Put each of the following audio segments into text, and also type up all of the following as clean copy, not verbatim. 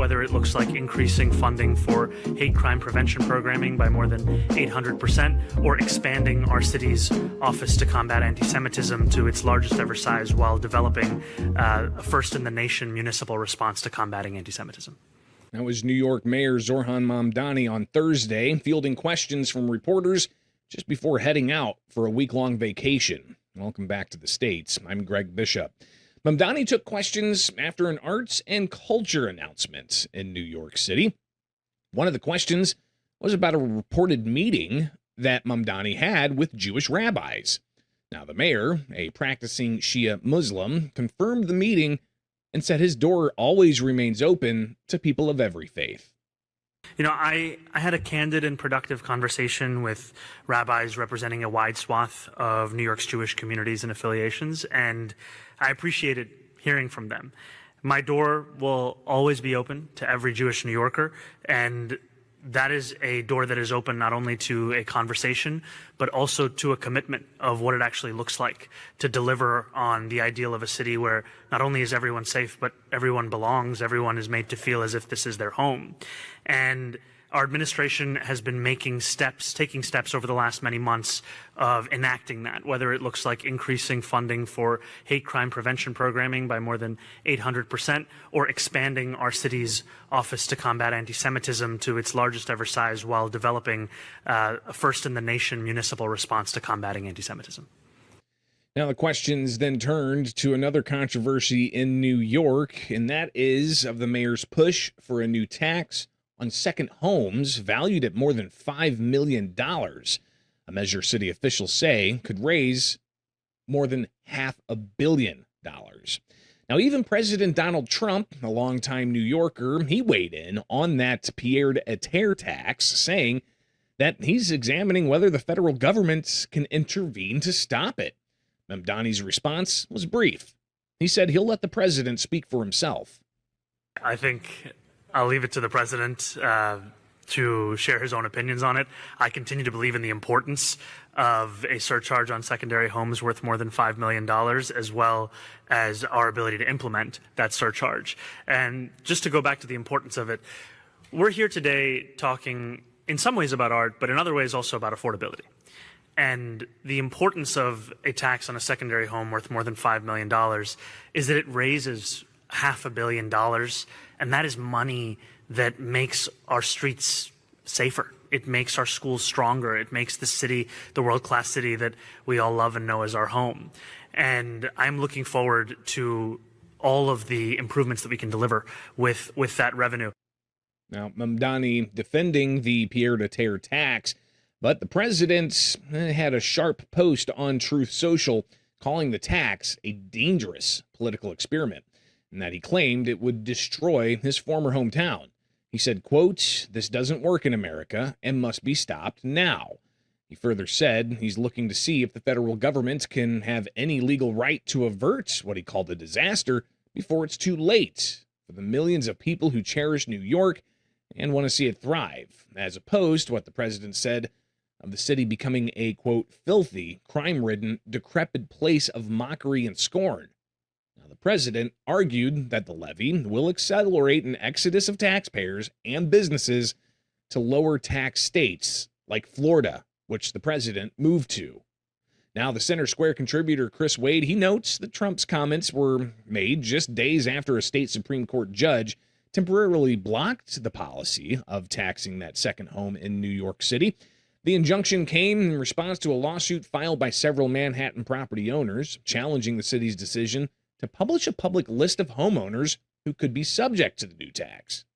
whether it looks like increasing funding for hate crime prevention programming by more than 800%, or expanding our city's Office to Combat Anti-Semitism to its largest ever size while developing a first-in-the-nation municipal response to combating anti-Semitism. That was New York Mayor Zoran Mamdani on Thursday, fielding questions from reporters just before heading out for a week-long vacation. Welcome back to the States. I'm Greg Bishop. Mamdani took questions after an arts and culture announcement in New York City. One of the questions was about a reported meeting that Mamdani had with Jewish rabbis. Now, the mayor, a practicing Shia Muslim, confirmed the meeting and said his door always remains open to people of every faith. You know, I had a candid and productive conversation with rabbis representing a wide swath of New York's Jewish communities and affiliations, and I appreciated hearing from them. My door will always be open to every Jewish New Yorker, and that is a door that is open not only to a conversation, but also to a commitment of what it actually looks like to deliver on the ideal of a city where not only is everyone safe, but everyone belongs, everyone is made to feel as if this is their home. And our administration has been taking steps over the last many months of enacting that, whether it looks like increasing funding for hate crime prevention programming by more than 800%, or expanding our city's Office to Combat Anti-Semitism to its largest ever size while developing a first-in-the-nation municipal response to combating anti-Semitism. Now, the questions then turned to another controversy in New York, and that is of the mayor's push for a new tax on second homes valued at more than $5 million, a measure city officials say could raise more than $500 million. Now, even President Donald Trump, a longtime New Yorker, he weighed in on that pied-à-terre tax, saying that he's examining whether the federal government can intervene to stop it. Mamdani's response was brief. He said he'll let the president speak for himself. I think I'll leave it to the president to share his own opinions on it. I continue to believe in the importance of a surcharge on secondary homes worth more than $5 million, as well as our ability to implement that surcharge. And just to go back to the importance of it, we're here today talking in some ways about art, but in other ways also about affordability. And the importance of a tax on a secondary home worth more than $5 million is that it raises $500 million, and that is money that makes our streets safer. It makes our schools stronger. It makes the city the world-class city that we all love and know as our home. And I'm looking forward to all of the improvements that we can deliver with that revenue. Now, Mamdani defending the pied-à-terre tax, but the president had a sharp post on Truth Social calling the tax a dangerous political experiment, and that he claimed it would destroy his former hometown. He said, quote, "This doesn't work in America and must be stopped now." He further said he's looking to see if the federal government can have any legal right to avert what he called a disaster before it's too late for the millions of people who cherish New York and want to see it thrive, as opposed to what the president said of the city becoming a, quote, filthy, crime-ridden, decrepit place of mockery and scorn. Now, the president argued that the levy will accelerate an exodus of taxpayers and businesses to lower tax states like Florida, which the president moved to. Now, the Center Square contributor Chris Wade, he notes that Trump's comments were made just days after a state Supreme Court judge temporarily blocked the policy of taxing that second home in New York City. The injunction came in response to a lawsuit filed by several Manhattan property owners challenging the city's decision to publish a public list of homeowners who could be subject to the new tax.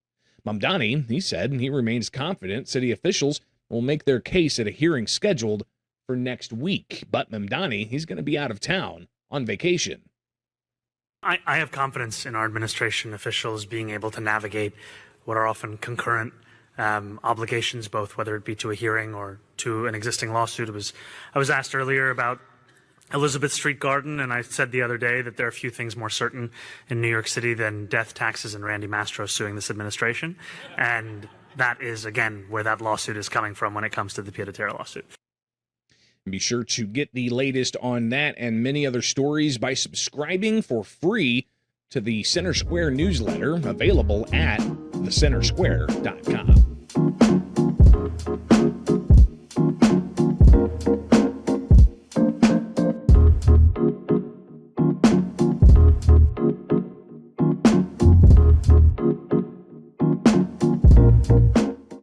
Mamdani, he said he remains confident city officials will make their case at a hearing scheduled for next week. But Mamdani, he's going to be out of town on vacation. I have confidence in our administration officials being able to navigate what are often concurrent obligations, both whether it be to a hearing or to an existing lawsuit. I was asked earlier about Elizabeth Street Garden, and I said the other day that there are few things more certain in New York City than death, taxes, and Randy Mastro suing this administration. And that is, again, where that lawsuit is coming from when it comes to the pied-à-terre lawsuit. Be sure to get the latest on that and many other stories by subscribing for free to the Center Square newsletter, available at thecentersquare.com.